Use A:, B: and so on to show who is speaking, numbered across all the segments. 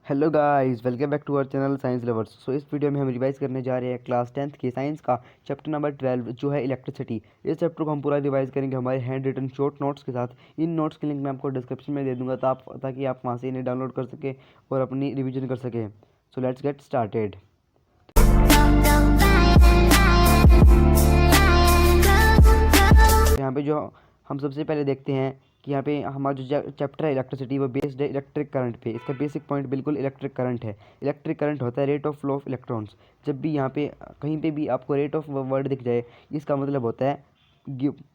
A: Hello guys, welcome back to our channel science lovers. So इस video में हम revise करने जा रहे हैं क्लास 10th के साइंस का चैप्टर नंबर 12 जो है इलेक्ट्रिसिटी। इस चैप्टर को हम पूरा रिवाइज करेंगे हमारे हैंड रिटन शॉर्ट नोट्स के साथ। इन नोट्स की लिंक मैं आपको डिस्क्रिप्शन में दे दूंगा ताकि आप वहाँ से इन्हें डाउनलोड कर सकें और अपनी रिविजन कर सकें। So let's get started. यहाँ पे जो हम सबसे पहले देखते हैं कि यहाँ पे हमारा जो चैप्टर है इलेक्ट्रिसिटी वो बेस्ड है इलेक्ट्रिक करंट पे। इसका बेसिक पॉइंट बिल्कुल इलेक्ट्रिक करंट है। इलेक्ट्रिक करंट होता है rate of flow of electrons. जब भी यहाँ पे कहीं पे भी आपको रेट ऑफ वर्ड दिख जाए, इसका मतलब होता है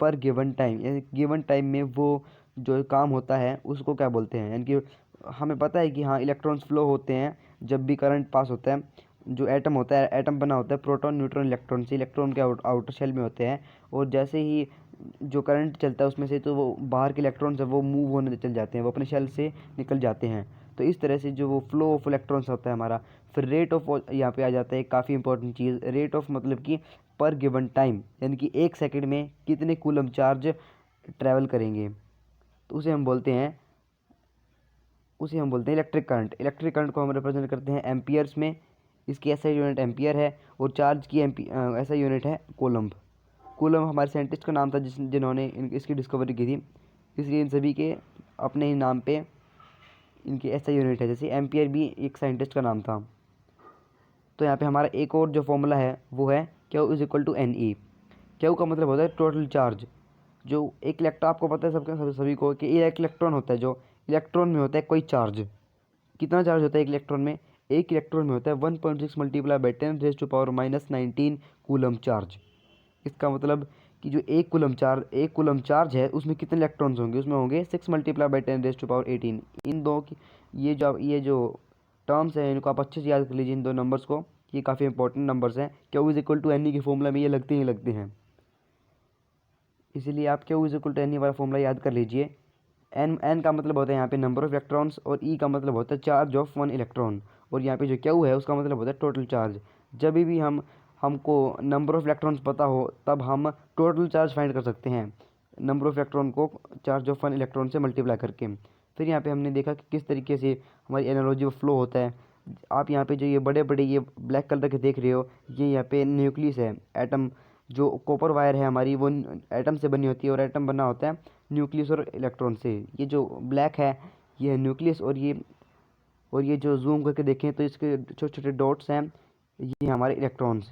A: पर गिवन टाइम, यानी गिवन टाइम में वो जो काम होता है उसको क्या बोलते हैं। यानी कि हमें पता है कि हाँ इलेक्ट्रॉन्स फ्लो होते हैं जब भी करंट पास होता है। जो एटम होता है, एटम बना होता है प्रोटॉन न्यूट्रॉन इलेक्ट्रॉन से। इलेक्ट्रॉन के आउटर शेल में होते हैं और जैसे ही जो करंट चलता है उसमें से तो वो बाहर के इलेक्ट्रॉन्स है वो मूव होने चल जाते हैं, वो अपने शेल से निकल जाते हैं। तो इस तरह से जो वो फ्लो ऑफ इलेक्ट्रॉन्स होता है हमारा। फिर रेट ऑफ यहाँ पे आ जाता है काफ़ी इंपॉर्टेंट चीज़। रेट ऑफ मतलब कि पर गिवन टाइम, यानी कि एक सेकंड में कितने कूलम चार्ज ट्रैवल करेंगे, तो उसे हम बोलते हैं इलेक्ट्रिक करंट। इलेक्ट्रिक करंट को हम रिप्रेजेंट करते हैं एम्पियर्स में। इसकी एसआई यूनिट एम्पियर है और चार्ज की एसआई यूनिट है कोलम्ब। कूलम हमारे साइंटिस्ट का नाम था जिन्होंने इसकी डिस्कवरी की थी, इसलिए इन सभी के अपने ही नाम पे इनकी ऐसा यूनिट है। जैसे एम्पियर भी एक साइंटिस्ट का नाम था। तो यहाँ पे हमारा एक और जो फॉर्मूला है वो है Q is equal to N E. क्यू का मतलब होता है टोटल चार्ज। जो एक इलेक्ट्रॉन, आपको पता है सभी को कि एक इलेक्ट्रॉन होता है, जो इलेक्ट्रॉन में होता है कोई चार्ज। कितना चार्ज होता है एक इलेक्ट्रॉन में? एक इलेक्ट्रॉन में होता है 1.6 मल्टीप्लाई बाई 10⁻⁻⁻⁹ कूलम चार्ज। इसका मतलब कि जो एक कूलम चार्ज है उसमें कितने इलेक्ट्रॉन्स होंगे? उसमें होंगे 6 मल्टीप्लाई बाई 10⁻18। इन दो की ये जो टर्म्स हैं इनको आप अच्छे से याद कर लीजिए, इन दो नंबर्स को। ये काफ़ी इंपॉर्टेंट नंबर्स हैं। Q is equal to N E के फॉर्मूला में ये लगते ही लगते हैं, इसीलिए आप Q is equal to N E वाला फॉर्मूला याद कर लीजिए। एन का मतलब होता है यहाँ पे नंबर ऑफ इलेक्ट्रॉन्स और ई का मतलब होता है चार्ज ऑफ वन इलेक्ट्रॉन। और यहाँ पे जो क्यू है उसका मतलब होता है टोटल चार्ज। जब भी हमको नंबर ऑफ इलेक्ट्रॉन्स पता हो तब हम टोटल चार्ज फाइंड कर सकते हैं, नंबर ऑफ इलेक्ट्रॉन को चार्ज ऑफ वन इलेक्ट्रॉन से मल्टीप्लाई करके। फिर यहाँ पे हमने देखा कि किस तरीके से हमारी एनालॉजी फ्लो होता है। आप यहाँ पे जो ये बड़े बड़े ये ब्लैक कलर के देख रहे हो, ये यहाँ पे न्यूक्लियस है। एटम जो कॉपर वायर है हमारी वो एटम से बनी होती है और एटम बना होता है न्यूक्लियस और इलेक्ट्रॉन से। ये जो ब्लैक है ये है न्यूक्लियस, और ये जो जूम करके देखें तो इसके छोटे छोटे डॉट्स हैं, ये हमारे इलेक्ट्रॉन्स।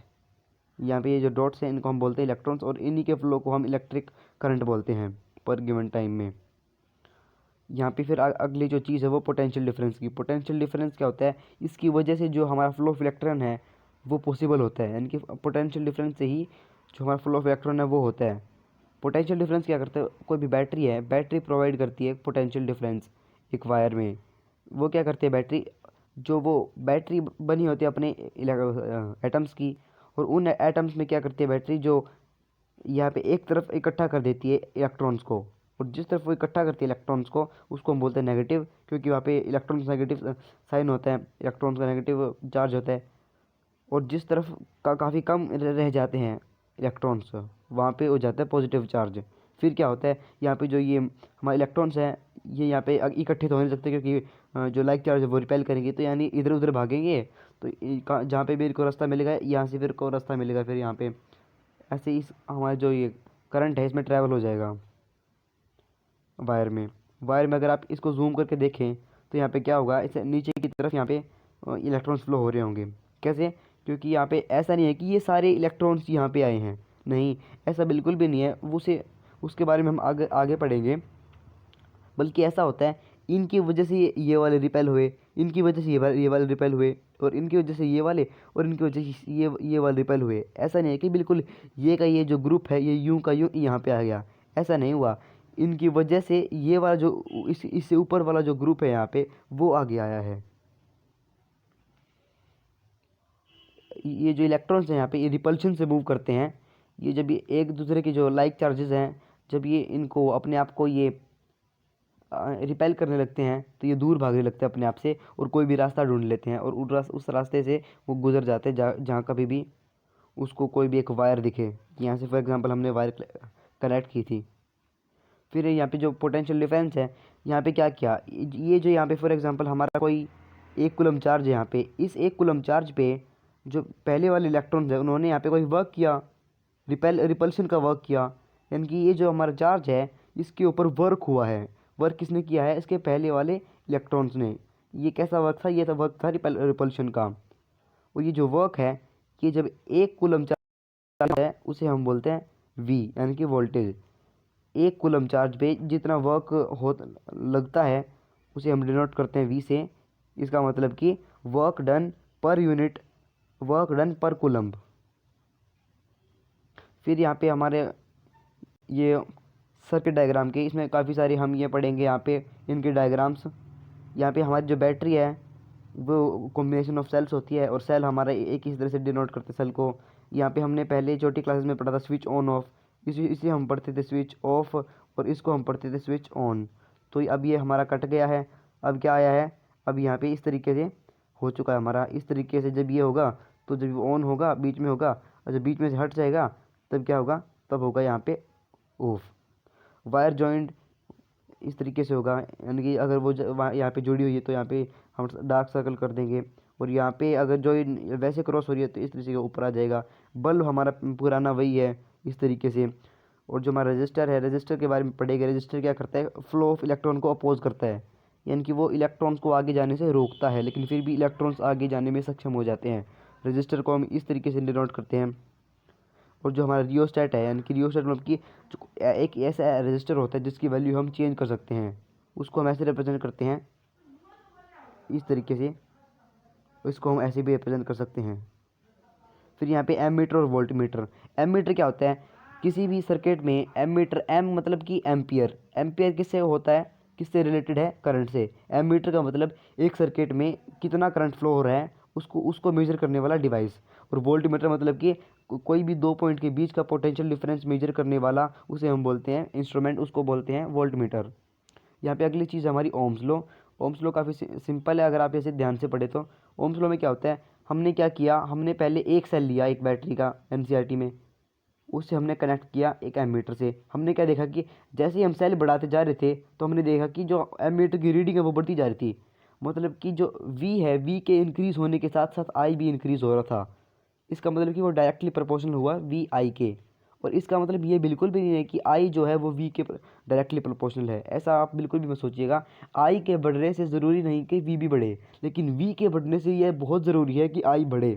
A: यहाँ पे ये जो डॉट्स हैं इनको हम बोलते हैं इलेक्ट्रॉन्स, और इन्हीं के फ्लो को हम इलेक्ट्रिक करंट बोलते हैं पर गिवन टाइम में। यहाँ पे फिर अगली जो चीज़ है वो पोटेंशियल डिफरेंस की। पोटेंशियल डिफरेंस क्या होता है? इसकी वजह से जो हमारा फ्लो ऑफ इलेक्ट्रॉन है वो पॉसिबल होता है, यानी कि पोटेंशियल डिफरेंस से ही जो हमारा फ्लो ऑफ इलेक्ट्रॉन है वो होता है। पोटेंशियल डिफरेंस क्या करता है? कोई भी बैटरी है, बैटरी प्रोवाइड करती है पोटेंशियल डिफरेंस एक वायर में। वो क्या करती है बैटरी? जो वो बैटरी बनी होती है अपने एटम्स की, और उन एटम्स में क्या करती है बैटरी, जो यहाँ पे एक तरफ इकट्ठा कर देती है इलेक्ट्रॉन्स को, और जिस तरफ वो इकट्ठा करती है इलेक्ट्रॉन्स को उसको हम बोलते हैं नेगेटिव, क्योंकि वहाँ पे इलेक्ट्रॉन्स नेगेटिव साइन होता है, इलेक्ट्रॉन्स का नेगेटिव चार्ज होता है। और जिस तरफ काफ़ी कम रह जाते हैं इलेक्ट्रॉन्स, वहाँ पे हो जाता है पॉजिटिव चार्ज। फिर क्या होता है, यहाँ पे जो ये हमारे इलेक्ट्रॉन्स हैं ये यहाँ पे इकट्ठे तो हो नहीं सकते, क्योंकि जो लाइक चार्ज है वो रिपेल करेंगे, तो यानी इधर उधर भागेंगे। तो जहाँ पे भी इनको रास्ता मिलेगा यहाँ से फिर को रास्ता मिलेगा, फिर यहाँ पे ऐसे इस हमारा जो ये करंट है इसमें ट्रैवल हो जाएगा वायर में अगर आप इसको जूम करके देखें तो यहाँ पे क्या होगा, इसे नीचे की तरफ यहाँ पे इलेक्ट्रॉन्स फ्लो हो रहे होंगे। कैसे? क्योंकि यहाँ पे ऐसा नहीं है कि ये सारे इलेक्ट्रॉन्स यहाँ पे आए हैं, नहीं, ऐसा बिल्कुल भी नहीं है। उसके बारे में हम आगे आगे पढ़ेंगे। बल्कि ऐसा होता है इनकी वजह से ये वाले रिपेल हुए, इनकी वजह से ये वाले रिपेल हुए, और इनकी वजह से ये वाले, और इनकी वजह से ये वाले रिपेल हुए। ऐसा नहीं है कि बिल्कुल ये का ये जो ग्रुप है ये यूं का यूं यहाँ पे आ गया, ऐसा नहीं हुआ। इनकी वजह से ये वाला जो इससे ऊपर वाला जो ग्रुप है यहाँ पे वो आगे आया है। ये जो इलेक्ट्रॉन्स हैं यहाँ पे ये रिपल्शन से मूव करते हैं। ये जब ये एक दूसरे के जो लाइक चार्जेस हैं, जब ये इनको अपने आप को ये रिपेल करने लगते हैं तो ये दूर भागने लगते हैं अपने आप से, और कोई भी रास्ता ढूंढ लेते हैं, और उस रास्ते से वो गुजर जाते हैं जहाँ कभी भी उसको कोई भी एक वायर दिखे। यहाँ से फॉर एग्जांपल हमने वायर कनेक्ट की थी। फिर यहाँ पे जो पोटेंशियल डिफरेंस है, यहाँ पे क्या किया, ये जो यहाँ पे फॉर एग्जांपल हमारा कोई 1 कूलम चार्ज है यहाँ पे, इस 1 कूलम चार्ज पे जो पहले वाले इलेक्ट्रॉन्स है उन्होंने यहाँ पे कोई वर्क किया, रिपल्शन का वर्क किया, यानी कि ये जो हमारा चार्ज है इसके ऊपर वर्क हुआ है। वर्क किसने किया है? इसके पहले वाले इलेक्ट्रॉन्स ने। ये कैसा वर्क था? ये था वर्क था रिपल्शन का। और ये जो वर्क है, कि जब 1 कूलम चार्ज है उसे हम बोलते हैं वी, यानी कि वोल्टेज। 1 कूलम चार्ज पे जितना वर्क हो लगता है उसे हम डिनोट करते हैं वी से। इसका मतलब कि work done per unit, work done पर कूलम। फिर यहाँ पे हमारे ये सर्किट डायग्राम के, इसमें काफ़ी सारे हम ये पढ़ेंगे यहाँ पे इनके डायग्राम्स। यहाँ पे हमारी जो बैटरी है वो कॉम्बिनेशन ऑफ सेल्स होती है, और सेल हमारा एक ही तरह से डिनोट करते हैं सेल को। यहाँ पे हमने पहले छोटी क्लासेस में पढ़ा था स्विच ऑन ऑफ, इसे हम पढ़ते थे स्विच ऑफ, और इसको हम पढ़ते थे स्विच ऑन। तो अब ये हमारा कट गया है। अब क्या आया है? अब यहाँ पे इस तरीके से हो चुका है हमारा। इस तरीके से जब ये होगा तो जब ऑन होगा बीच में होगा, और जब बीच में से हट जाएगा तब क्या होगा? तब होगा यहाँ पे ऑफ। वायर जॉइंट इस तरीके से होगा, यानी कि अगर वो यहाँ पे जुड़ी हुई है तो यहाँ पे हम डार्क सर्कल कर देंगे, और यहाँ पे अगर जो वैसे क्रॉस हो रही है तो इस तरीके से ऊपर आ जाएगा। बल्ब हमारा पुराना वही है इस तरीके से। और जो हमारा रजिस्टर है, रजिस्टर के बारे में पढ़ेगा। रजिस्टर क्या करता है? फ्लो ऑफ इलेक्ट्रॉन को अपोज करता है, यानी कि वो इलेक्ट्रॉन्स को आगे जाने से रोकता है, लेकिन फिर भी इलेक्ट्रॉन्स आगे जाने में सक्षम हो जाते हैं। रजिस्टर को हम इस तरीके से डिनोट करते हैं। और जो हमारा रियोस्टेट है, यानी कि रियोस्टेट मतलब कि एक ऐसा रजिस्टर होता है जिसकी वैल्यू हम चेंज कर सकते हैं, उसको हम ऐसे रिप्रेजेंट करते हैं इस तरीके से। इसको हम ऐसे भी रिप्रेजेंट कर सकते हैं। फिर यहाँ पे एमीटर और वोल्ट मीटर। एमीटर क्या होता है? किसी भी सर्किट में एमीटर, एम मतलब कि एम्पियर, एम्पियर किससे होता है? किससे रिलेटेड है? करंट से। एमीटर का मतलब एक सर्किट में कितना करंट फ्लो हो रहा है उसको उसको मेजर करने वाला डिवाइस। और वोल्ट मीटर मतलब कि कोई भी 2 पॉइंट के बीच का पोटेंशियल डिफरेंस मेजर करने वाला, उसे हम बोलते हैं इंस्ट्रूमेंट, उसको बोलते हैं वोल्ट मीटर। यहाँ पे अगली चीज़ हमारी ओम्स लॉ। ओम्स लॉ काफ़ी सिंपल है अगर आप इसे ध्यान से पढ़े तो। ओम्स लॉ में क्या होता है? हमने क्या किया, हमने पहले एक सेल लिया एक बैटरी का एनसीईआरटी में, उससे हमने कनेक्ट किया एक एमीटर से। हमने क्या देखा कि जैसे ही हम सेल बढ़ाते जा रहे थे तो हमने देखा कि जो एमीटर की रीडिंग है वो बढ़ती जा रही थी। मतलब कि जो वी है, वी के इंक्रीज़ होने के साथ साथ आई भी इंक्रीज़ हो रहा था। इसका मतलब कि वो डायरेक्टली प्रोपोर्शनल हुआ वी आई के। और इसका मतलब ये बिल्कुल भी नहीं है कि आई जो है वो वी के डायरेक्टली प्रोपोर्शनल है, ऐसा आप बिल्कुल भी मत सोचिएगा। आई के बढ़ने से ज़रूरी नहीं कि वी भी बढ़े, लेकिन वी के बढ़ने से यह बहुत ज़रूरी है कि आई बढ़े।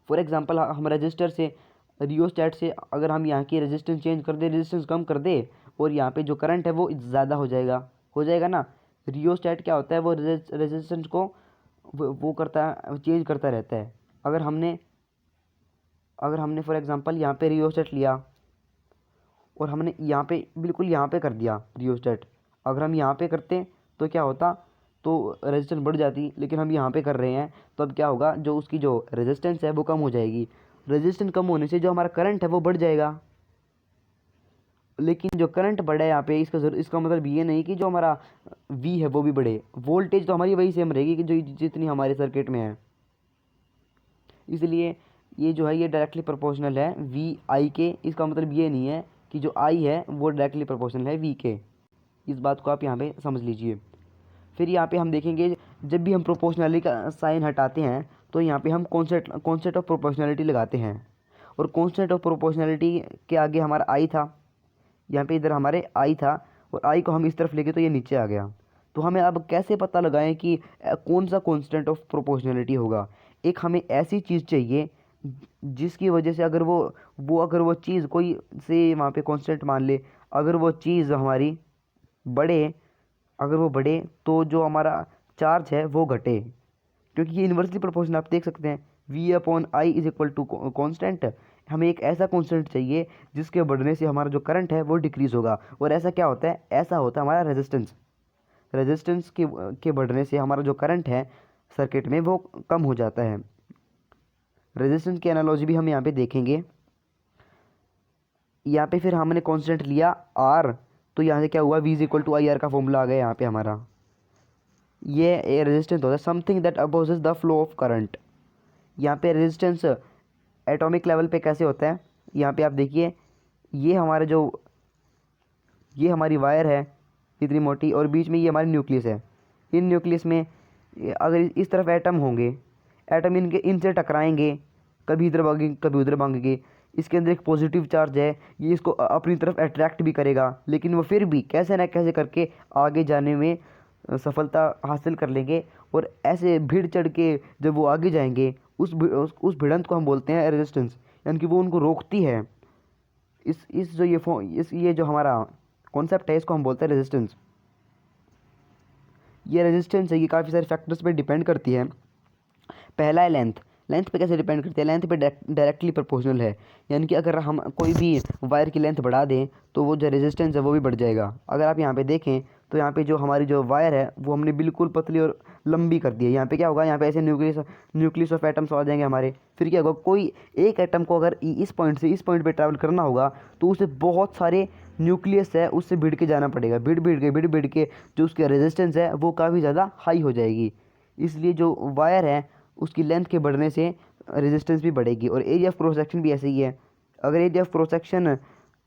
A: फॉर एग्जांपल हम रजिस्टर से, रियोस्टेट से अगर हम यहाँ की रेजिस्टेंस चेंज कर दे, रेजिस्टेंस कम कर दे, और यहाँ पे जो करंट है वो ज़्यादा हो जाएगा ना। रियोस्टेट क्या होता है? वो रेजिस्टेंस को वो करता है, चेंज करता रहता है। अगर हमने फॉर एग्जांपल यहाँ पे रियोस्टेट लिया और हमने यहाँ पे बिल्कुल यहाँ पे कर दिया रियोस्टेट, अगर हम यहाँ पे करते तो क्या होता? तो रेजिस्टेंस बढ़ जाती, लेकिन हम यहाँ पे कर रहे हैं तो अब क्या होगा? जो उसकी जो रेजिस्टेंस है वो कम हो जाएगी। रेजिस्टेंस कम होने से जो हमारा करंट है वो बढ़ जाएगा, लेकिन जो करंट बढ़े यहाँ पे इसका मतलब ये नहीं कि जो हमारा वी है वो भी बढ़े। वोल्टेज तो हमारी वही सेम रहेगी कि जो जितनी हमारे सर्किट में है। इसलिए ये जो है ये डायरेक्टली प्रोपोर्शनल है वी आई के। इसका मतलब ये नहीं है कि जो आई है वो डायरेक्टली प्रोपोर्शनल है वी के। इस बात को आप यहाँ पे समझ लीजिए। फिर यहाँ पे हम देखेंगे जब भी हम प्रोपोर्शनलिटी का साइन हटाते हैं तो यहाँ पे हम कॉन्सेप्ट ऑफ प्रोपोर्शनलिटी लगाते हैं। और कॉन्सेप्ट ऑफ प्रोपोर्शनलिटी के आगे हमारा आई था, यहाँ पे इधर हमारे आई था, और आई को हम इस तरफ लेके तो ये नीचे आ गया। तो हमें अब कैसे पता लगाएं कि कौन सा कॉन्स्टेंट ऑफ प्रोपोर्शनलिटी होगा? एक हमें ऐसी चीज़ चाहिए जिसकी वजह से अगर वो चीज़ कोई से वहाँ पे कांस्टेंट मान ले, अगर वो चीज़ हमारी बढ़े, अगर वो बढ़े तो जो हमारा चार्ज है वो घटे, क्योंकि ये इन्वर्सली प्रोपोर्शनल आप देख सकते हैं। V upon I is equal to constant. हमें एक ऐसा कॉन्स्टेंट चाहिए जिसके बढ़ने से हमारा जो करंट है वो डिक्रीज़ होगा। और ऐसा क्या होता है? ऐसा होता है हमारा रेजिस्टेंस। रेजिस्टेंस के बढ़ने से हमारा जो करंट है सर्किट में वो कम हो जाता है। रेजिस्टेंस की एनालॉजी भी हम यहाँ पे देखेंगे। यहाँ पे फिर हमने कांस्टेंट लिया आर, तो यहाँ से क्या हुआ? V is equal to I R का फॉर्मूला आ गया यहाँ पे हमारा। ये रेजिस्टेंस होता है something that opposes the flow of current. यहाँ पे रेजिस्टेंस एटॉमिक लेवल पे कैसे होता है? यहाँ पे आप देखिए, ये हमारी वायर है इतनी मोटी, और बीच में ये हमारी न्यूक्लियस है। इन न्यूक्लियस में अगर इस तरफ एटम होंगे, एटम इनसे टकराएंगे, कभी इधर भागेंगे कभी उधर भागेंगे। इसके अंदर एक पॉजिटिव चार्ज है, ये इसको अपनी तरफ अट्रैक्ट भी करेगा, लेकिन वो फिर भी कैसे ना कैसे करके आगे जाने में सफलता हासिल कर लेंगे। और ऐसे भीड़ चढ़ के जब वो आगे जाएंगे, उस भिड़ंत को हम बोलते हैं रेजिस्टेंस, यानी कि वो उनको रोकती है। इस जो ये जो हमारा कॉन्सेप्ट है, इसको हम बोलते हैं रेजिस्टेंस। ये रेजिस्टेंस है, ये काफ़ी सारे फैक्टर्स पे डिपेंड करती है। पहला है लेंथ। लेंथ पे कैसे डिपेंड करती है? लेंथ पे डायरेक्टली प्रोपोर्शनल है, यानी कि अगर हम कोई भी वायर की लेंथ बढ़ा दें तो वो जो रेजिस्टेंस है वो भी बढ़ जाएगा। अगर आप यहाँ पे देखें तो यहाँ पे जो हमारी जो वायर है वो हमने बिल्कुल पतली और लंबी कर दी है। यहाँ पे क्या होगा, यहाँ पे ऐसे न्यूक्लियस ऑफ एटम्स आ जाएंगे हमारे। फिर क्या होगा, कोई एक एटम को अगर इस पॉइंट से इस पॉइंट पे ट्रैवल करना होगा तो उसे बहुत सारे न्यूक्लियस है उससे भिड़ के जाना पड़ेगा। भिड़ के जो उसकी रेजिस्टेंस है वो काफ़ी ज़्यादा हाई हो जाएगी। इसलिए जो वायर है उसकी लेंथ के बढ़ने से रेजिस्टेंस भी बढ़ेगी। और एरिया ऑफ क्रॉस सेक्शन भी ऐसे ही है। अगर area of cross section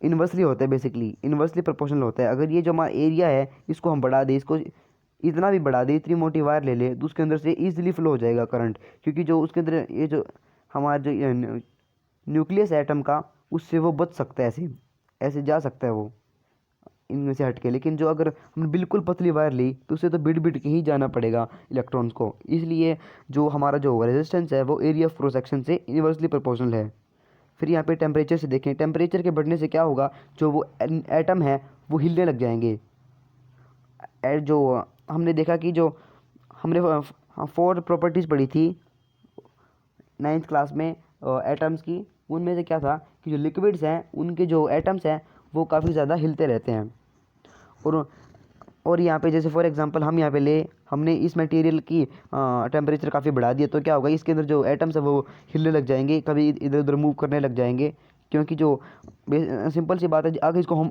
A: inversely होता है, बेसिकली इन्वर्सली प्रोपोर्शनल होता है। अगर ये जो हमारा एरिया है इसको हम बढ़ा दें, इसको इतना भी बढ़ा दें, इतनी मोटी वायर ले ले, तो उसके अंदर से ईजिली फ्लो हो जाएगा करंट, क्योंकि जो उसके अंदर ये जो हमारा जो न्यूक्लियस एटम का, उससे वो बच सकता है, ऐसे ऐसे जा सकता है वो इनमें से हट के। लेकिन जो अगर हमने बिल्कुल पतली वायर ली तो उससे तो भिड़ के ही जाना पड़ेगा इलेक्ट्रॉन्स को। इसलिए जो हमारा जो रेजिस्टेंस है वो एरिया ऑफ क्रॉस सेक्शन से इन्वर्सली प्रोपोर्शनल है। फिर यहाँ पे टेम्परेचर से देखें, टेम्परेचर के बढ़ने से क्या होगा, जो वो एटम है वो हिलने लग जाएंगे। जो हमने देखा कि जो हमने 4 प्रॉपर्टीज़ पढ़ी थी 9th क्लास में एटम्स की, उनमें से क्या था कि जो लिक्विड्स हैं उनके जो एटम्स हैं वो काफ़ी ज़्यादा हिलते रहते हैं। और यहाँ पे जैसे फॉर एग्जांपल हम यहाँ पे हमने इस मटेरियल की टेम्परेचर काफ़ी बढ़ा दिया, तो क्या होगा, इसके अंदर जो एटम्स है वो हिलने लग जाएंगे, कभी इधर उधर मूव करने लग जाएंगे। क्योंकि जो सिंपल सी बात है, अगर इसको हम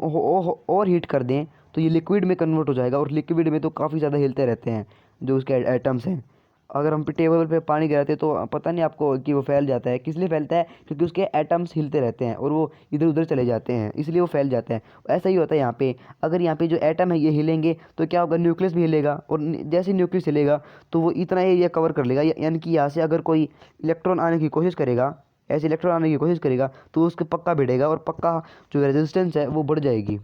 A: और हीट कर दें तो ये लिक्विड में कन्वर्ट हो जाएगा, और लिक्विड में तो काफ़ी ज़्यादा हिलते रहते हैं जो उसके एटम्स हैं। अगर हम टेबल पे पानी गिराते तो पता नहीं आपको कि वो फैल जाता है। किस लिए फैलता है? क्योंकि उसके एटम्स हिलते रहते हैं और वो इधर उधर चले जाते हैं, इसलिए वो फैल जाता है। ऐसा ही होता है यहाँ पे। अगर यहाँ पे जो एटम है ये हिलेंगे तो क्या होगा, न्यूक्लियस भी हिलेगा, और जैसे न्यूक्लियस हिलेगा तो वो इतना एरिया कवर कर लेगा। यानी कि यहाँ से अगर कोई इलेक्ट्रॉन आने की कोशिश करेगा, ऐसे इलेक्ट्रॉन आने की कोशिश करेगा तो उसके पक्का भिड़ेगा, और पक्का जो रेजिस्टेंस है वो बढ़ जाएगी।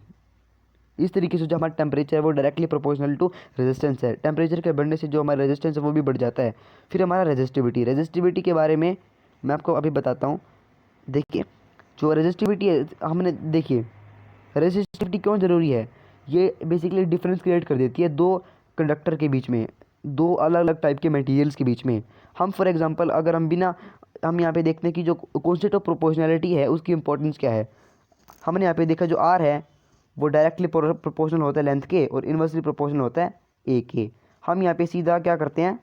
A: इस तरीके से जो हमारा टेम्परेचर है वो डायरेक्टली प्रोपोर्शनल टू रेजिस्टेंस है। टेम्परेचर के बढ़ने से जो हमारा रेजिस्टेंस है वो भी बढ़ जाता है। फिर हमारा रेजिस्टिविटी के बारे में मैं आपको अभी बताता हूँ। देखिए, जो रेजिस्टिविटी है, हमने देखिए रेजिस्टिविटी क्यों ज़रूरी है। ये बेसिकली डिफरेंस क्रिएट कर देती है दो कंडक्टर के बीच में, दो अलग अलग टाइप के मटेरियल्स के बीच में। हम फॉर एग्जांपल अगर हम यहाँ पे देखते हैं कि जो कॉन्सेप्ट ऑफ प्रोपोर्शनैलिटी है उसकी इंपॉर्टेंस क्या है। हमने यहाँ पे देखा जो आर है वो डायरेक्टली प्रोपोर्शनल होता है लेंथ के, और इन्वर्सली प्रोपोर्शनल होता है ए के। हम यहाँ पे सीधा क्या करते हैं,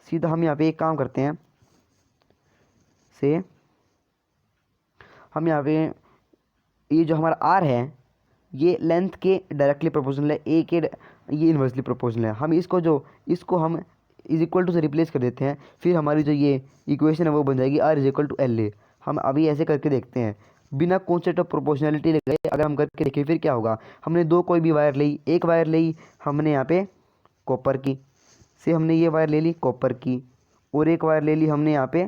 A: सीधा हम यहाँ पे एक काम करते हैं से हम यहाँ पे ये जो हमारा आर है ये लेंथ के डायरेक्टली प्रोपोर्शनल है, ए के ये इन्वर्सली प्रोपोर्शनल है। हम इसको हम इज इक्वल टू से रिप्लेस कर देते हैं। फिर हमारी जो ये इक्वेशन है वो बन जाएगी R is equal to L A. हम अभी ऐसे करके देखते हैं बिना कॉन्सेप्ट ऑफ प्रोपोर्शनैलिटी लगाए। अगर हम करके देखें फिर क्या होगा, हमने कोई भी वायर ली, एक वायर ली हमने यहाँ पे कॉपर की से, हमने ये वायर ले ली कॉपर की, और एक वायर ले ली हमने यहाँ पे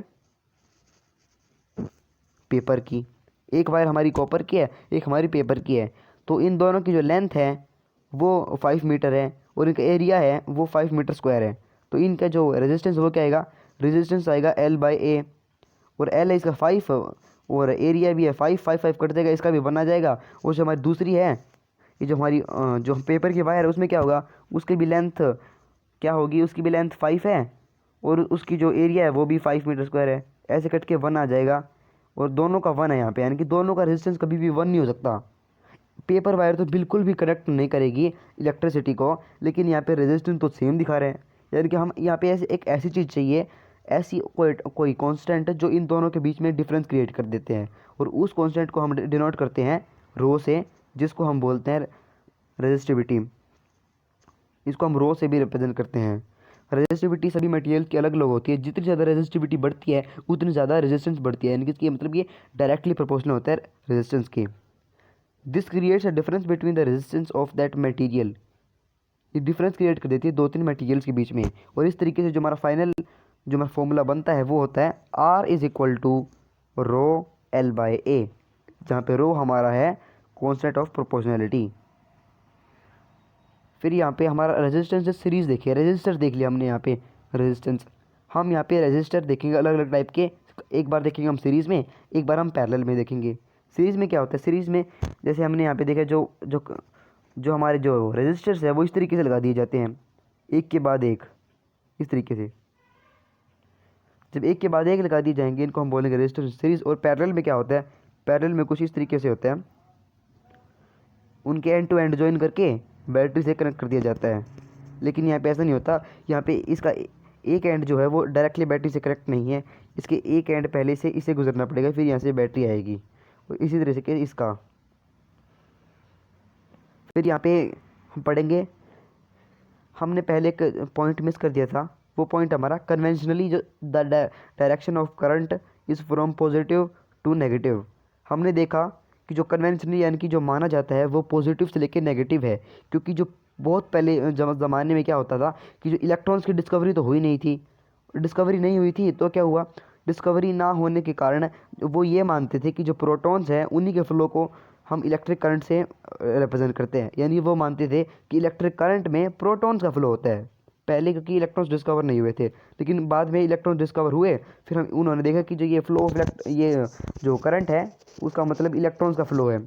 A: पेपर की। एक वायर हमारी कॉपर की है, एक हमारी पेपर की है। तो इन दोनों की जो लेंथ है वो 5 मीटर है, और इनका एरिया है वो 5 मीटर स्क्वायर है। तो इनका जो रेजिस्टेंस वो क्या आएगा, रेजिस्टेंस आएगा L/A, और L है इसका 5, और एरिया भी है 5 कट जाएगा, इसका भी 1 आ जाएगा। और जो हमारी दूसरी है ये जो हमारी जो पेपर की वायर है उसमें क्या होगा, उसकी भी लेंथ क्या होगी, उसकी भी लेंथ 5 है, और उसकी जो एरिया है वो भी 5 मीटर स्क्वायर है। ऐसे कट के 1 आ जाएगा, और दोनों का 1 है यहाँ पे, यानी कि दोनों का रेजिस्टेंस कभी भी 1 नहीं हो सकता। पेपर वायर तो बिल्कुल भी कनेक्ट नहीं करेगी इलेक्ट्रिसिटी को, लेकिन यहाँ पे रेजिस्टेंस तो सेम दिखा रहे हैं। यानी कि हम यहाँ पे एक ऐसी चीज़ चाहिए, ऐसी कोई कांस्टेंट जो इन दोनों के बीच में डिफरेंस क्रिएट कर देते हैं, और उस कांस्टेंट को हम डिनोट करते हैं रो से, जिसको हम बोलते हैं रेजिस्टिविटी। इसको हम रो से भी रिप्रेजेंट करते हैं। रेजिस्टिविटी सभी मटेरियल की अलग अलग होती है, जितनी ज़्यादा रेजिस्टिविटी बढ़ती है उतनी ज़्यादा रेजिस्टेंस बढ़ती है, यानी कि इसकी मतलब ये डायरेक्टली प्रोपोर्शनल होता है रेजिस्टेंस के। This creates a difference between the resistance of that material. ये डिफरेंस क्रिएट कर देती है दो तीन मटेरियल्स के बीच में। और इस तरीके से जो हमारा फाइनल जो हमारा फॉर्मूला बनता है वो होता है R is equal to rho L by A, जहाँ पे रो हमारा है कॉन्स्टेंट ऑफ प्रोपोर्शनैलिटी। फिर यहाँ पे हमारा रेजिस्टेंस सीरीज देखिए, रेजिस्टर देख लिया हमने यहाँ पे रेजिस्टेंस। हम यहाँ पे रेजिस्टर देखेंगे अलग अलग टाइप के, एक बार देखेंगे हम सीरीज़ में, एक बार हम पैरेलल में देखेंगे। सीरीज़ में क्या होता है, सीरीज़ में जैसे हमने यहाँ पे देखा जो जो जो हमारे जो रेजिस्टर्स है वो इस तरीके से लगा दिए जाते हैं, एक के बाद एक, इस तरीके से। जब एक के बाद एक लगा दिए जाएंगे इनको हम बोलेंगे रेजिस्टर सीरीज़। और पैरेलल में क्या होता है, पैरेलल में कुछ इस तरीके से होता है, उनके एंड टू एंड ज्वाइन करके बैटरी से कनेक्ट कर दिया जाता है। लेकिन यहाँ पे ऐसा नहीं होता, यहाँ पे इसका एक एंड जो है वो डायरेक्टली बैटरी से कनेक्ट नहीं है, इसके एक एंड पहले से इसे गुजरना पड़ेगा, फिर यहाँ से बैटरी आएगी। और इसी तरह से इसका फिर यहाँ पे हम पढ़ेंगे, हमने पहले एक पॉइंट मिस कर दिया था, वो पॉइंट हमारा कन्वेंशनली जो the direction of current is from positive to negative. हमने देखा कि जो कन्वेंशनली यानी कि जो माना जाता है वो पॉजिटिव से लेकर नेगेटिव है, क्योंकि जो बहुत पहले ज़माने में क्या होता था कि जो इलेक्ट्रॉन्स की डिस्कवरी तो हुई नहीं थी, डिस्कवरी नहीं हुई थी तो क्या हुआ, डिस्कवरी ना होने के कारण वो ये मानते थे कि जो प्रोटॉन्स हैं उन्हीं के फ्लो को हम इलेक्ट्रिक करंट से रिप्रेजेंट करते हैं। यानी वो मानते थे कि इलेक्ट्रिक करंट में प्रोटॉन्स का फ्लो होता है पहले, क्योंकि इलेक्ट्रॉन्स डिस्कवर नहीं हुए थे। लेकिन बाद में इलेक्ट्रॉन्स डिस्कवर हुए, फिर हम उन्होंने देखा कि जो ये फ्लो ऑफ ये जो करंट है उसका मतलब इलेक्ट्रॉन्स का फ्लो है।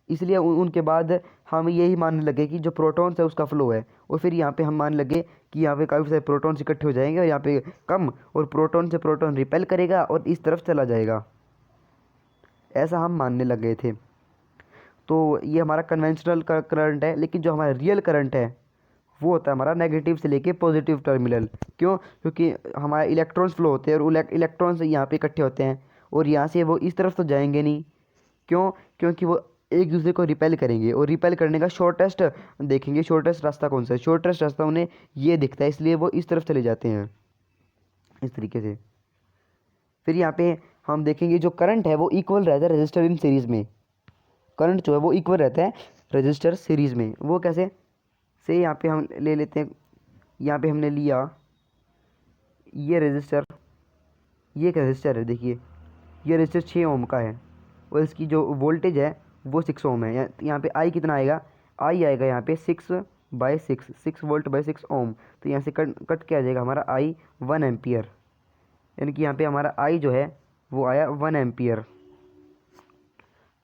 A: इसलिए उनके बाद हम यही मानने लगे कि जो प्रोटॉन्स है उसका फ्लो है। और फिर यहाँ पे हम मानने लगे कि यहाँ पे काफ़ी सारे प्रोटॉन्स इकट्ठे हो जाएंगे और यहाँ पे कम, और प्रोटॉन से प्रोटॉन रिपेल करेगा और इस तरफ चला जाएगा, ऐसा हम मानने लग गए थे। तो ये हमारा कन्वेंशनल करंट है। लेकिन जो हमारा रियल करंट है वो होता है हमारा नेगेटिव से लेके पॉजिटिव टर्मिनल। क्यों, क्योंकि हमारे इलेक्ट्रॉन्स फ्लो होते हैं और इलेक्ट्रॉन्स यहाँ पे इकट्ठे होते हैं और यहाँ से वो इस तरफ तो जाएंगे नहीं। क्यों, क्योंकि वो एक दूसरे को रिपेल करेंगे और रिपेल करने का शॉर्टेस्ट देखेंगे, शॉर्टेस्ट रास्ता कौन सा है, शॉर्टेस्ट रास्ता उन्हें ये दिखता है, इसलिए वो इस तरफ चले जाते हैं इस तरीके से। फिर यहाँ पे हम देखेंगे जो करंट है वो इक्वल रहता है रजिस्टर इन सीरीज़ में, करंट जो है वो इक्वल रहता है रजिस्टर सीरीज़ में। वो कैसे, से यहाँ पे हम ले लेते हैं, यहाँ पे हमने लिया ये रजिस्टर, ये एक रजिस्टर है, देखिए ये रजिस्टर 6 ओम का है और इसकी जो वोल्टेज है वो 6 ओम है। यहाँ पे आई कितना आएगा, आई आएगा यहाँ पे 6/6, 6 वोल्ट/6 ओम। तो यहाँ से कट क्या आ जाएगा हमारा आई 1 एम्पियर, यानी कि यहाँ पे हमारा आई जो है वो आया 1 एम्पियर।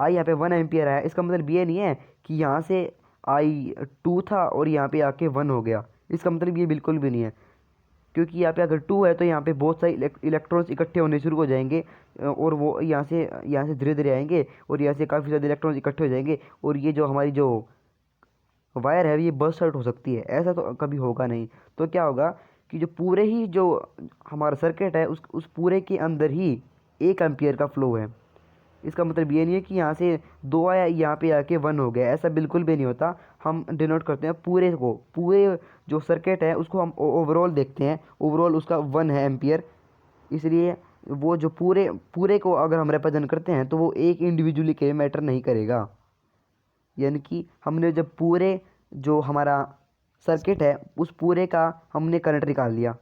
A: आई यहाँ पे 1 एम्पियर आया, इसका मतलब ये नहीं है कि यहाँ से आई 2 था और यहाँ पे आके 1 हो गया, इसका मतलब ये बिल्कुल भी नहीं है। क्योंकि यहाँ पे अगर 2 है तो यहाँ पे बहुत सारे इलेक्ट्रॉन्स इकट्ठे होने शुरू हो जाएंगे और वो यहाँ से धीरे धीरे आएंगे और यहाँ से काफ़ी ज़्यादा इलेक्ट्रॉन्स इकट्ठे हो जाएंगे और ये जो हमारी जो वायर है ये बर्स्ट आउट हो सकती है। ऐसा तो कभी होगा नहीं। तो क्या होगा कि जो पूरे ही जो हमारा सर्किट है उस पूरे के अंदर ही 1 एम्पियर का फ्लो है। इसका मतलब ये नहीं है कि यहाँ से 2 आया यहाँ पे आके 1 हो गया, ऐसा बिल्कुल भी नहीं होता। हम डिनोट करते हैं पूरे को, पूरे जो सर्किट है उसको हम ओवरऑल देखते हैं, ओवरऑल उसका 1 है एम्पियर। इसलिए वो जो पूरे को अगर हम रिप्रेजेंट करते हैं तो वो एक इंडिविजुअली के मैटर नहीं करेगा। यानी कि हमने जब पूरे जो हमारा सर्किट है उस पूरे का हमने करंट निकाल लिया,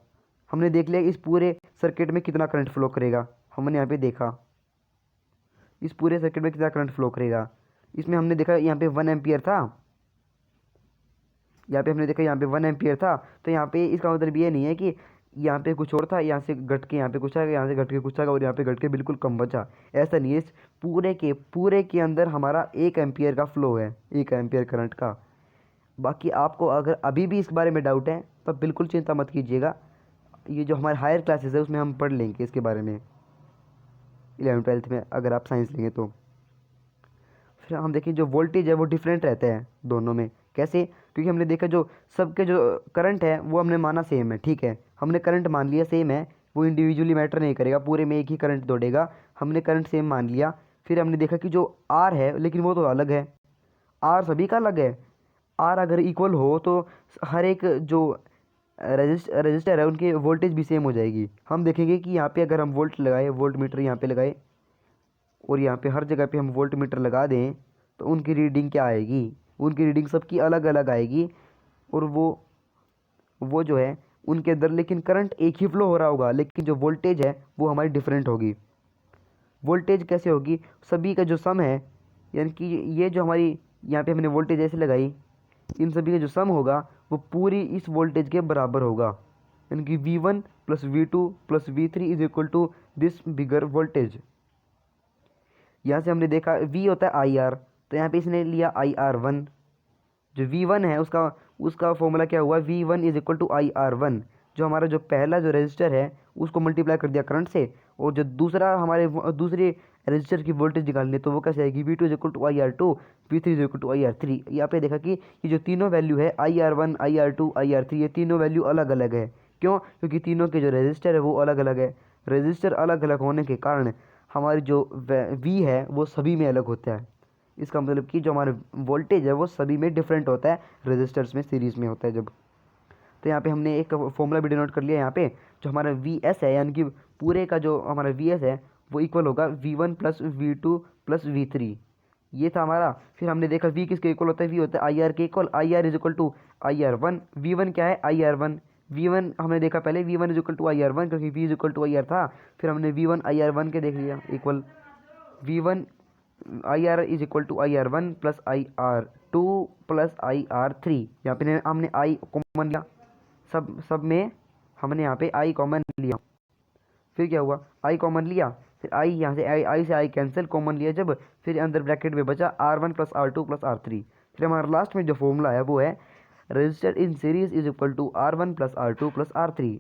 A: हमने देख लिया इस पूरे सर्किट में कितना करंट फ्लो करेगा, हमने यहाँ पे देखा इस पूरे सर्किट में कितना करंट फ्लो करेगा। इसमें हमने देखा यहाँ पे 1 एम्पियर था, यहाँ पे हमने देखा यहाँ पे 1 एम्पियर था। तो यहाँ पे इसका मतलब ये नहीं है कि यहाँ पे कुछ और था, यहाँ से घट के यहाँ पे कुछ आएगा, यहाँ से घट के कुछ आएगा और यहाँ पे घट के बिल्कुल कम बचा, ऐसा नहीं है। इस पूरे के अंदर हमारा 1 एम्पियर का फ्लो है, 1 एम्पियर करंट का। बाकी आपको अगर अभी भी इस बारे में डाउट है तो बिल्कुल चिंता मत कीजिएगा, ये जो हमारे हायर क्लासेस है उसमें हम पढ़ लेंगे इसके बारे में 11th-12th में, अगर आप साइंस लेंगे तो। फिर हम देखें जो वोल्टेज है वो डिफरेंट रहता है दोनों में। कैसे, क्योंकि हमने देखा जो सबके जो करंट है वो हमने माना सेम है, ठीक है, हमने करंट मान लिया सेम है, वो इंडिविजुअली मैटर नहीं करेगा, पूरे में एक ही करंट दौड़ेगा, हमने करंट सेम मान लिया। फिर हमने देखा कि जो आर है लेकिन वो तो अलग है, आर सभी का अलग है। आर अगर इक्वल हो तो हर एक जो रजिस्टर है उनकी वोल्टेज भी सेम हो जाएगी। हम देखेंगे कि यहाँ पे अगर हम वोल्ट लगाए, वोल्ट मीटर यहाँ पे लगाए और यहाँ पे हर जगह पे हम वोल्ट मीटर लगा दें तो उनकी रीडिंग क्या आएगी, उनकी रीडिंग सबकी अलग अलग आएगी। और वो जो है उनके अंदर लेकिन करंट एक ही फ्लो हो रहा होगा, लेकिन जो वोल्टेज है वो हमारी डिफरेंट होगी। वोल्टेज कैसे होगी? सभी का जो सम है, यानी कि ये जो हमारी यहाँ पे हमने वोल्टेज ऐसे लगाई, इन सभी का जो सम होगा वो पूरी इस वोल्टेज के बराबर होगा, यानी कि V1 plus V2 plus V3 is equal to this bigger voltage. यहाँ से हमने देखा V होता है IR, तो यहाँ पे इसने लिया IR1। जो V1 है उसका फॉर्मूला क्या हुआ? V1 is equal to IR1। जो हमारा जो पहला जो रजिस्टर है उसको मल्टीप्लाई कर दिया करंट से, और जो दूसरा हमारे दूसरे रजिस्टर की वोल्टेज निकालनी है तो वो कैसे आएगी? V2 is equal to IR2, V3 is equal to IR3। यहाँ पे देखा कि ये जो तीनों वैल्यू है IR1 IR2 IR3, ये तीनों वैल्यू अलग अलग है। क्यों? क्योंकि तीनों के जो रजिस्टर है वो अलग अलग है। रजिस्टर अलग अलग होने के कारण हमारी जो V है वो सभी में अलग होता है। इसका मतलब कि जो हमारा वोल्टेज है वो सभी में डिफरेंट होता है, रजिस्टर्स में सीरीज़ में होता है जब। तो यहाँ पे हमने एक फॉर्मूला भी डिनोट कर लिया यहाँ पे। जो हमारा VS है, यानी कि पूरे का जो हमारा VS है वो इक्वल होगा V1 plus V2 plus V3। ये था हमारा। फिर हमने देखा V किसके इक्वल होता है? V होता है IR के equal. IR is equal to IR1। V1 क्या है? IR1। V1 हमने देखा पहले V1 is equal to IR1, क्योंकि V is equal to IR था। फिर हमने V1 IR1 के देख लिया equal V1 IR is equal to IR1 plus IR2 plus IR3। यहाँ पे हमने I कॉमन लिया, सब में हमने यहाँ पे I कॉमन लिया। फिर क्या हुआ? I कॉमन लिया, फिर I यहाँ से I से I कैंसिल, कॉमन लिया जब, फिर अंदर ब्रैकेट में बचा R1 plus R2 plus R3। फिर हमारा लास्ट में जो फॉर्मूला है वो है register in series is equal to R1 plus R2 plus R3।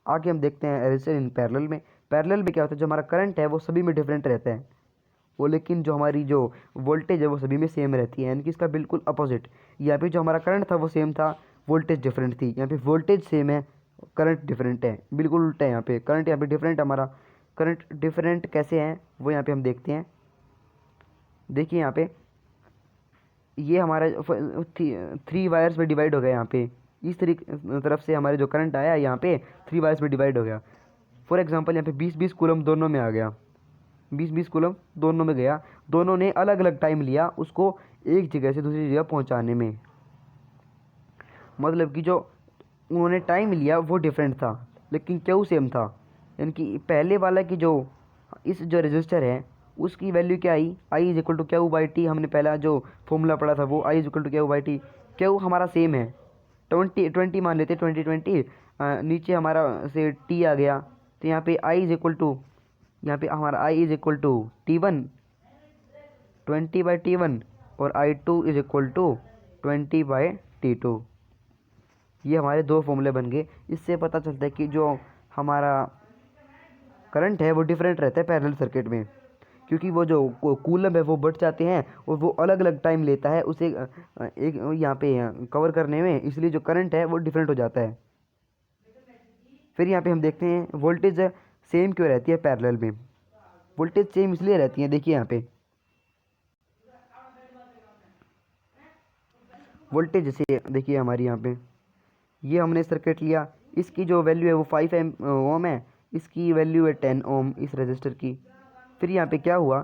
A: आगे हम देखते हैं रजिस्टर इन पैरेलल में। पैरेलल में क्या होता है? जो हमारा करंट है वो सभी में डिफरेंट रहता है वो, लेकिन जो हमारी जो वोल्टेज है वो सभी में सेम रहती है, यानी कि इसका बिल्कुल अपोजिट। यहाँ पे जो हमारा करंट था वो सेम था, वोल्टेज डिफरेंट थी। यहाँ पे वोल्टेज सेम है, करंट डिफरेंट है, बिल्कुल उल्टा है। यहाँ पे करंट यहाँ पे डिफरेंट, हमारा करंट डिफरेंट कैसे है वो यहाँ पे हम देखते हैं। देखिए यहाँ पे ये हमारा 3 वायर्स में डिवाइड हो गया। यहाँ पे इस तरफ से हमारे जो करंट आया यहाँ पे 3 वायर्स में डिवाइड हो गया। फॉर एग्जाम्पल यहाँ पे 20-20 कूलम दोनों में आ गया, 20-20 कूलम दोनों में गया। दोनों ने अलग अलग टाइम लिया उसको एक जगह से दूसरी जगह पहुंचाने में। मतलब कि जो उन्होंने टाइम लिया वो डिफरेंट था, लेकिन क्यू सेम था। यानी कि पहले वाला की जो इस जो रजिस्टर है उसकी वैल्यू क्या आई? I is equal to Q by T. हमने पहला जो फॉर्मूला पढ़ा था वो I is equal to Q by T. Q हमारा सेम है, 20 मान लेते, 20 नीचे हमारा से टी आ गया, तो यहाँ पे आई इज इक्वल टू, यहाँ पे हमारा I is equal to T1 20/T1 और I2 is equal to 20/T2। ये हमारे दो फॉर्मूले बन गए। इससे पता चलता है कि जो हमारा करंट है वो डिफरेंट रहता है पैरेलल सर्किट में, क्योंकि वो जो कूलम है वो बढ़ जाते हैं और वो अलग अलग टाइम लेता है उसे एक यहाँ पे कवर करने में, इसलिए जो करंट है वो डिफरेंट हो जाता है। फिर यहाँ पे हम देखते हैं वोल्टेज सेम क्यों रहती है पैरेलल में? वोल्टेज सेम इसलिए रहती है, देखिए यहाँ पे वोल्टेज जैसे देखिए हमारी यहाँ पे ये हमने सर्किट लिया, इसकी जो वैल्यू है वो 5 ओम है, इसकी वैल्यू है 10 ओम इस रजिस्टर की। फिर यहाँ पे क्या हुआ?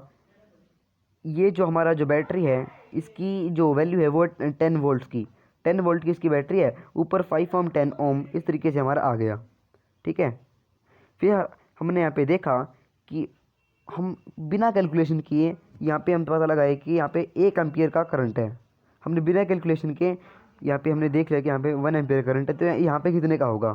A: ये जो हमारा जो बैटरी है इसकी जो वैल्यू है वो 10 वोल्ट की, 10 वोल्ट की इसकी बैटरी है, ऊपर 5 ओम 10 ओम इस तरीके से हमारा आ गया। ठीक है। फिर हमने यहाँ पे देखा कि हम बिना कैलकुलेशन किए यहाँ पे हम पता लगाए कि यहाँ पे 1 एम्पियर का करंट है। हमने बिना कैलकुलेशन के यहाँ पे हमने देख लिया कि यहाँ पे 1 एम्पियर करंट है, तो यहाँ पे कितने का होगा?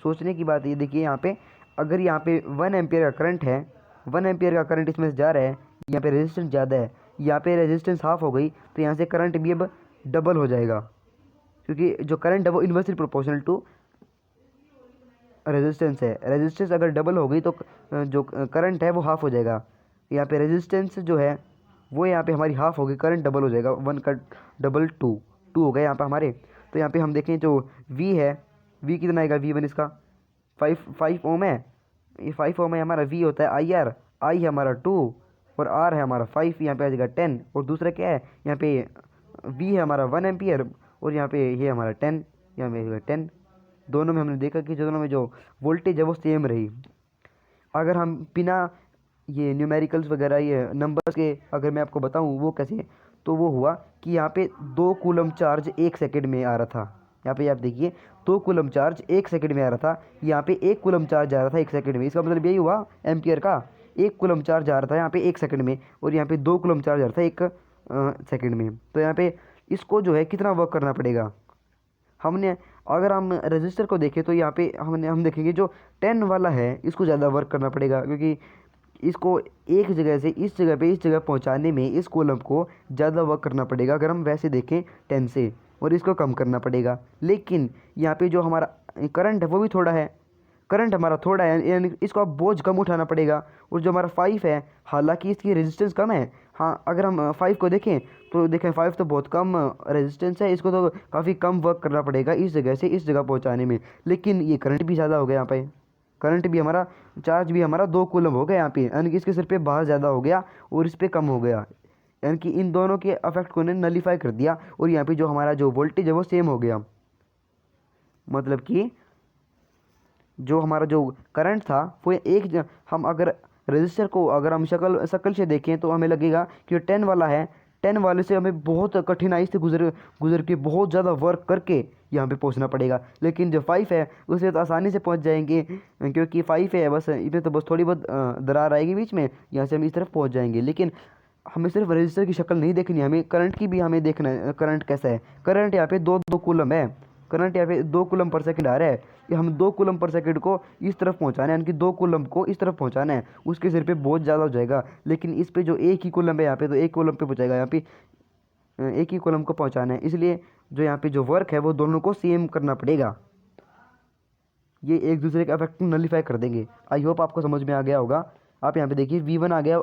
A: सोचने की बात ये देखिए, यहाँ पे अगर यहाँ पे 1 एम्पियर का करंट है, 1 एम्पियर का करंट इसमें से जा रहा है, यहाँ पे रेजिस्टेंस ज़्यादा है, यहाँ पे रेजिस्टेंस हाफ हो गई, तो यहाँ से करंट भी अब डबल हो जाएगा, क्योंकि जो करंट है वो इन्वर्सली प्रोपोर्शनल टू रेजिस्टेंस है। रेजिस्टेंस अगर डबल हो गई तो जो करंट है वो हाफ हो जाएगा। यहाँ पे रेजिस्टेंस जो है वो यहाँ पे हमारी हाफ होगी, करंट डबल हो जाएगा, 1 का डबल 2 हो गया यहाँ पे हमारे। तो यहाँ पे हम देखें जो V है, V कितना आएगा? V1 इसका 5 ओम है, ये 5 ओम है हमारा। V होता है IR, I है हमारा 2 और R है हमारा 5, यहाँ पे आ जाएगा 10। और दूसरा क्या है? यहाँ पे V है हमारा 1 एम्पियर और यहाँ पे ये हमारा 10, यहाँ पे 10। दोनों में हमने देखा कि दोनों में जो वोल्टेज है वो सेम रही। अगर हम बिना ये न्यूमेरिकल्स वगैरह ये नंबर्स के अगर मैं आपको बताऊं वो कैसे, तो वो हुआ कि यहाँ पे 2 कूलम चार्ज 1 सेकंड में आ रहा था। यहाँ पे आप देखिए 2 कूलम चार्ज 1 सेकंड में आ रहा था, यहाँ पे 1 कूलम चार्ज आ रहा था 1 सेकंड में। इसका मतलब यही हुआ एम्पियर का, 1 कूलम चार्ज आ रहा था यहाँ पे 1 सेकंड में, और यहाँ पे 2 कूलम चार्ज आ रहा था 1 सेकंड में। तो यहाँ पे इसको जो है कितना वर्क करना पड़ेगा। हमने अगर हम रजिस्टर को देखें तो यहाँ पे हम देखेंगे जो 10 वाला है इसको ज़्यादा वर्क करना पड़ेगा, क्योंकि इसको एक जगह से इस जगह पे इस जगह पहुंचाने में इस कॉलम को ज़्यादा वर्क करना पड़ेगा अगर हम वैसे देखें 10 से, और इसको कम करना पड़ेगा। लेकिन यहाँ पे जो हमारा करंट है वो भी थोड़ा है, करंट हमारा थोड़ा है, यानी इसको अब बोझ कम उठाना पड़ेगा। और जो हमारा 5 है, हालांकि इसकी रेजिस्टेंस कम है, हाँ अगर हम 5 को देखें तो देखें 5 तो बहुत कम रेजिस्टेंस है, इसको तो काफ़ी कम वर्क करना पड़ेगा इस जगह से इस जगह पहुंचाने में। लेकिन ये करंट भी ज़्यादा हो गया यहाँ पे, करंट भी हमारा, चार्ज भी हमारा 2 कूलम हो गया यहाँ पे, यानी कि इसके सिर पे बाहर ज़्यादा हो गया और इस पर कम हो गया, यानी कि इन दोनों के अफेक्ट को ने नलीफाई कर दिया। और यहाँ पे जो हमारा जो वोल्टेज है वो सेम हो गया, मतलब कि जो हमारा जो करंट था वो हम अगर रजिस्टर को अगर हम शक्ल से देखें तो हमें लगेगा कि 10 वाला है, 10 वाले से हमें बहुत कठिनाई से गुजर गुजर के बहुत ज़्यादा वर्क करके यहाँ पे पहुँचना पड़ेगा। लेकिन जो 5 है उसे तो आसानी से पहुँच जाएंगे, क्योंकि 5 है बस इसमें तो बस थोड़ी बहुत दरार आएगी बीच में, यहाँ से हम इस तरफ पहुँच जाएंगे। लेकिन हमें सिर्फ रजिस्टर की शक्ल नहीं देखनी, हमें करंट की भी हमें देखना है, करंट कैसा है। करंट यहाँ पे 2 कूलम है, करंट यहाँ पे 2 कूलम पर सेकंड आ रहा है, कि हम 2 कूलम पर सेकंड को इस तरफ पहुंचाना है, यानी कि 2 कूलम को इस तरफ पहुंचाना है, उसके सिर पे बहुत ज़्यादा हो जाएगा। लेकिन इस पे जो एक ही कूलम है यहाँ पे, तो 1 कूलम पे पहुंचाएगा, यहाँ पे एक ही कॉलम को पहुंचाना है, इसलिए जो यहाँ पे जो वर्क है वो दोनों को सेम करना पड़ेगा, ये एक दूसरे के अफेक्ट को नलीफाई कर देंगे। आई होप आपको समझ में आ गया होगा। आप यहाँ पे देखिए V1 आ गया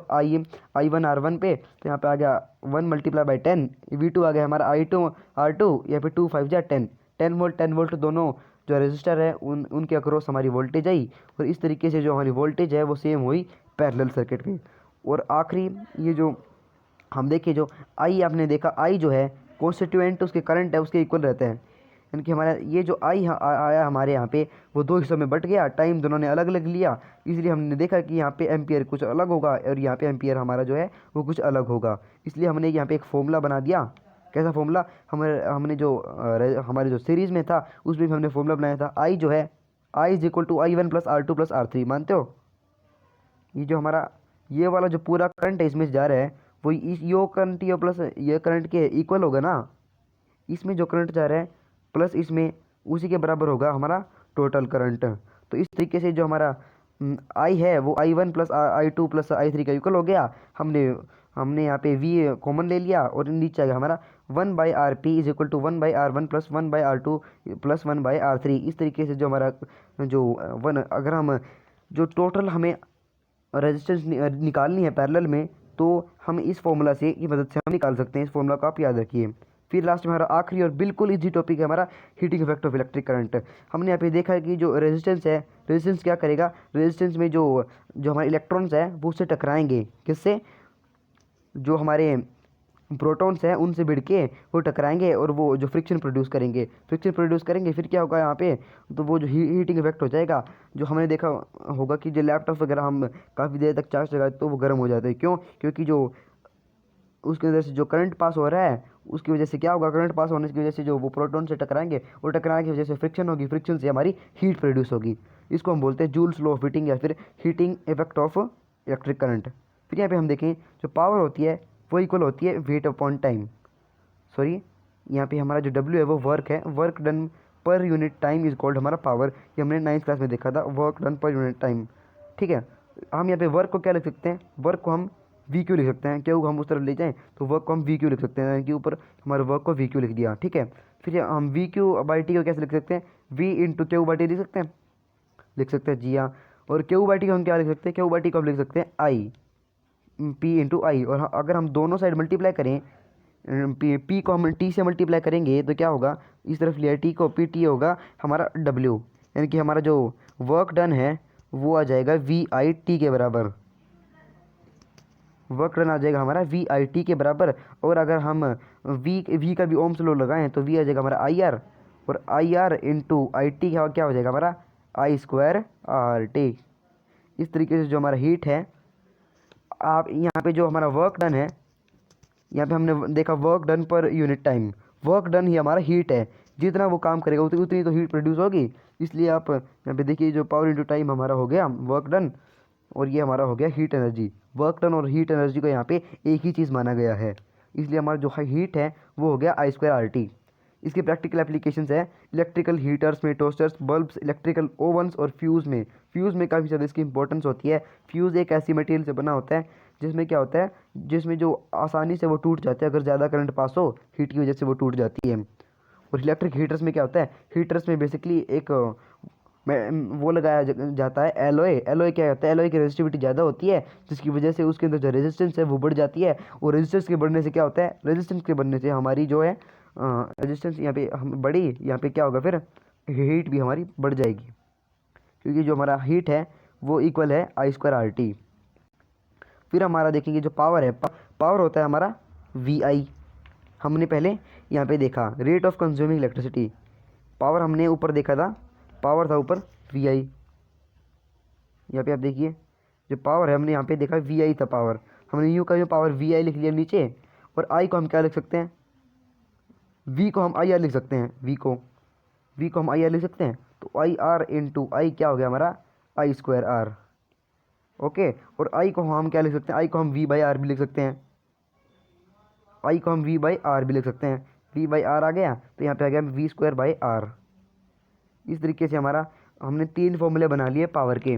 A: I1 R1 पे, तो यहाँ पे आ गया 1 मल्टीप्लाई बाई 10, V2 आ गया हमारा I2 R2, यहाँ पे 2 5 जा 10, 10 वोल्ट दोनों जो रजिस्टर है उनके अक्रॉस हमारी वोल्टेज आई, और इस तरीके से जो हमारी वोल्टेज है वो सेम हुई पैरेलल सर्किट में। और आखिरी ये जो हम देखें जो आई, आपने देखा आई जो है कॉन्स्टिट्यूएंट उसके करंट है उसके इक्वल रहते हैं, यानी कि हमारा ये जो आई आया हमारे यहाँ पे वो 2 हिस्सों में बट गया, टाइम दोनों ने अलग अलग लिया, इसलिए हमने देखा कि यहाँ पे एम्पियर कुछ अलग होगा और यहाँ पे एम्पियर हमारा जो है वो कुछ अलग होगा। इसलिए हमने यहाँ पे एक फॉर्मूला बना दिया। कैसा फॉर्मूला, हमने जो हमारे जो सीरीज़ में था उसमें भी हमने फॉर्मूला बनाया था, आई जो है आई is equal to I1 + R2 + R3। मानते हो, ये जो हमारा ये वाला जो पूरा करंट है इसमें जा रहा है वो इस यो करंट यो प्लस ये करंट के इक्वल होगा ना, इसमें जो करंट जा रहा है प्लस इसमें उसी के बराबर होगा हमारा टोटल करंट। तो इस तरीके से जो हमारा आई है वो I1 + I2 + I3 का इक्वल हो गया। हमने यहाँ पे V कॉमन ले लिया और नीचे आ गया हमारा 1/RP = 1/R1 + 1/R2 + 1/R3। इस तरीके से जो हमारा जो अगर हम जो टोटल हमें रेजिस्टेंस निकालनी है पैरेलल में, तो हम इस फॉर्मूला से की मदद से हम निकाल सकते हैं। इस फॉर्मूला को आप याद रखिए। फिर लास्ट में हमारा आखिरी और बिल्कुल इजी टॉपिक है हमारा heating effect of electric current. हमने यहाँ पे देखा है कि जो रेजिस्टेंस है, रेजिस्टेंस क्या करेगा, रेजिस्टेंस में जो हमारे इलेक्ट्रॉन्स है वो उससे टकराएंगे, किससे, जो हमारे प्रोटॉन्स हैं उनसे भिड़ के वो टकराएंगे और वो जो फ्रिक्शन प्रोड्यूस करेंगे, फिर क्या होगा यहाँ पे, तो वो जो हीटिंग इफेक्ट हो जाएगा। जो हमने देखा होगा कि जो लैपटॉप वगैरह हम काफ़ी देर तक चार्ज लगाते तो वो गर्म हो जाते हैं, क्यों, क्योंकि जो उसकी वजह से जो करंट पास हो रहा है उसकी वजह से क्या होगा, करंट पास होने की वजह से जो वो प्रोटॉन से टकराएंगे और टकराने की वजह से फ्रिक्शन होगी, फ्रिक्शन से हमारी हीट प्रोड्यूस होगी। इसको हम बोलते हैं जूल्स लॉ ऑफ हीटिंग या फिर heating effect of electric current. फिर यहाँ पे हम देखें जो पावर होती है वो इक्वल होती है वेट अपॉन टाइम, सॉरी यहाँ पे हमारा जो W है वो वर्क है, work done per unit time is called हमारा पावर। ये हमने 9th क्लास में देखा था, work done per unit time. ठीक है, हम यहाँ पे वर्क को क्या लिख सकते हैं, वर्क को हम VQ लिख सकते हैं, क्यों हम उस तरफ ले जाएं तो वर्क को हम VQ लिख सकते हैं, यानी कि ऊपर हमारे वर्क को VQ लिख दिया। ठीक है, फिर हम VQ/T को कैसे लिख सकते हैं, V × Q/T लिख सकते हैं जी हाँ। और Q/T को हम क्या लिख सकते हैं, Q/T को हम लिख सकते हैं I P × I। और अगर हम दोनों साइड मल्टीप्लाई करें, P को हम T से मल्टीप्लाई करेंगे तो क्या होगा, इस तरफ लिया T को, PT होगा हमारा W, यानी कि हमारा जो वर्क डन है वो आ जाएगा VIT के बराबर, वर्क डन आ जाएगा हमारा VIT के बराबर। और अगर हम V का भी ओम्स लॉ लगाएं तो V आ जाएगा हमारा IR, और IR × IT क्या हो जाएगा हमारा I² RT। इस तरीके से जो हमारा हीट है, आप यहाँ पे जो हमारा वर्क डन है यहाँ पे हमने देखा work done per unit time, work done ही हमारा हीट है, जितना वो काम करेगा उतनी उतनी तो हीट प्रोड्यूस होगी। इसलिए आप यहाँ पे देखिए जो पावर इंटू टाइम हमारा हो गया वर्क डन, और ये हमारा हो गया हीट एनर्जी। वर्क डन और हीट एनर्जी को यहाँ पे एक ही चीज़ माना गया है, इसलिए हमारा जो हीट है वो हो गया I²RT। इसके प्रैक्टिकल एप्लीकेशंस है इलेक्ट्रिकल हीटर्स में, टोस्टर्स, बल्ब्स, इलेक्ट्रिकल ओवंस और फ्यूज़ में काफ़ी ज़्यादा इसकी इंपॉर्टेंस होती है। फ्यूज़ एक ऐसी मटेरियल से बना होता है जिसमें क्या होता है, जिसमें जो आसानी से वो टूट जाता है, अगर ज़्यादा करंट पास हो हीट की वजह से वो टूट जाती है। और इलेक्ट्रिक हीटर्स में क्या होता है, हीटर्स में बेसिकली एक वो लगाया जाता है एलॉय। एलॉय क्या होता है, एलॉय की रेजिस्टिविटी ज़्यादा होती है, जिसकी वजह से उसके अंदर जो रेजिस्टेंस है वो बढ़ जाती है। और रेजिस्टेंस के बढ़ने से क्या होता है, रेजिस्टेंस के बढ़ने से हमारी जो है रेजिस्टेंस यहाँ पे हम बढ़ी, यहाँ पे क्या होगा फिर हीट भी हमारी बढ़ जाएगी, क्योंकि जो हमारा हीट है वो इक्वल है I²RT। फिर हमारा देखेंगे जो पावर है, पावर होता है हमारा VI। हमने पहले यहाँ पे देखा rate of consuming electricity, power हमने ऊपर देखा था, पावर था ऊपर VI। यहाँ पे आप देखिए जो पावर है हमने यहाँ पे देखा VI था पावर, हमने यूँ का जो पावर VI लिख लिया नीचे, और I को हम क्या लिख सकते हैं, V को हम IR लिख सकते हैं, V को हम IR लिख सकते हैं, तो IR इंटू I क्या हो गया हमारा I²R। ओके, और I को हम क्या लिख सकते हैं, I को हम V/R भी लिख सकते हैं, I को हम V/R भी लिख सकते हैं, V/R आ गया तो यहाँ पे आ गया V²/R। इस तरीके से हमारा हमने 3 फॉर्मूले बना लिए पावर के।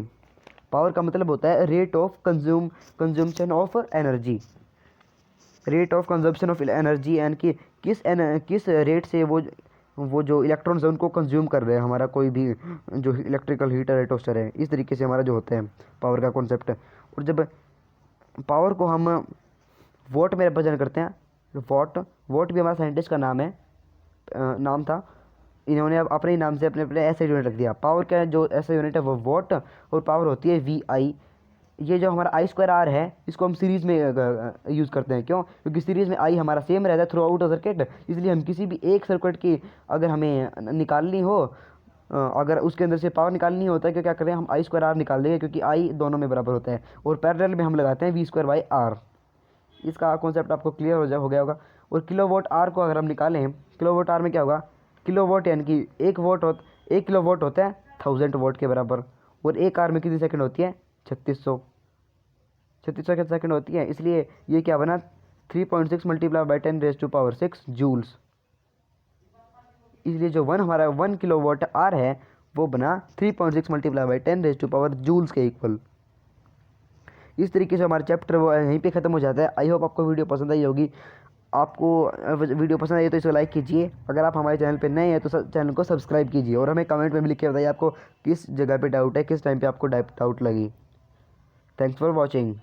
A: पावर का मतलब होता है rate of consumption of energy, rate of consumption of energy, यानी कि किस रेट से वो जो इलेक्ट्रॉन्स है उनको कंज्यूम कर रहे हैं हमारा कोई भी जो इलेक्ट्रिकल हीटर है, टोस्टर है। इस तरीके से हमारा जो होता है पावर का कॉन्सेप्ट है। और जब पावर को हम वॉट में रिप्रेजेंट करते हैं, वॉट भी हमारा साइंटिस्ट का नाम था, इन्होंने अब अपने ही नाम से अपने ऐसा यूनिट रख दिया। पावर का जो ऐसा यूनिट है वो वॉट, और पावर होती है VI। ये जो हमारा I²R है इसको हम सीरीज़ में यूज़ करते हैं, क्यों, क्योंकि सीरीज़ में I हमारा सेम रहता है थ्रू आउट अ सर्किट, इसलिए हम किसी भी एक सर्किट की अगर हमें निकालनी हो, अगर उसके अंदर से पावर निकालनी होता है, क्या करें हम I²R निकाल देंगे, क्योंकि I दोनों में बराबर होता है, और पैरेलल में हम लगाते हैं V²/R। इसका कॉन्सेप्ट आपको क्लियर हो गया होगा। और किलोवाट आर को अगर हम निकालें, किलोवाट आर में क्या होगा, किलोवाट यानी कि 1 किलोवाट होता है 1000 वाट के बराबर, और 1 आर में कितनी सेकंड होती है 3600 के सेकंड होती है। इसलिए ये क्या बना 3.6 मल्टीप्लाई बाई 10⁻⁶ जूल्स। इसलिए जो हमारा 1 किलोवाट आर है वो बना 3.6 मल्टीप्लाई बाई 10⁻⁴ जूल्स के इक्वल। इस तरीके से हमारा चैप्टर वो यहीं पे ख़त्म हो जाता है। आई होप आपको वीडियो पसंद आई होगी। आपको वीडियो पसंद आई तो इसे लाइक कीजिए, अगर आप हमारे चैनल पे नए हैं तो चैनल को सब्सक्राइब कीजिए, और हमें कमेंट में भी लिख के बताइए आपको किस जगह पे डाउट है, किस टाइम पे आपको डाउट लगी। Thanks for watching.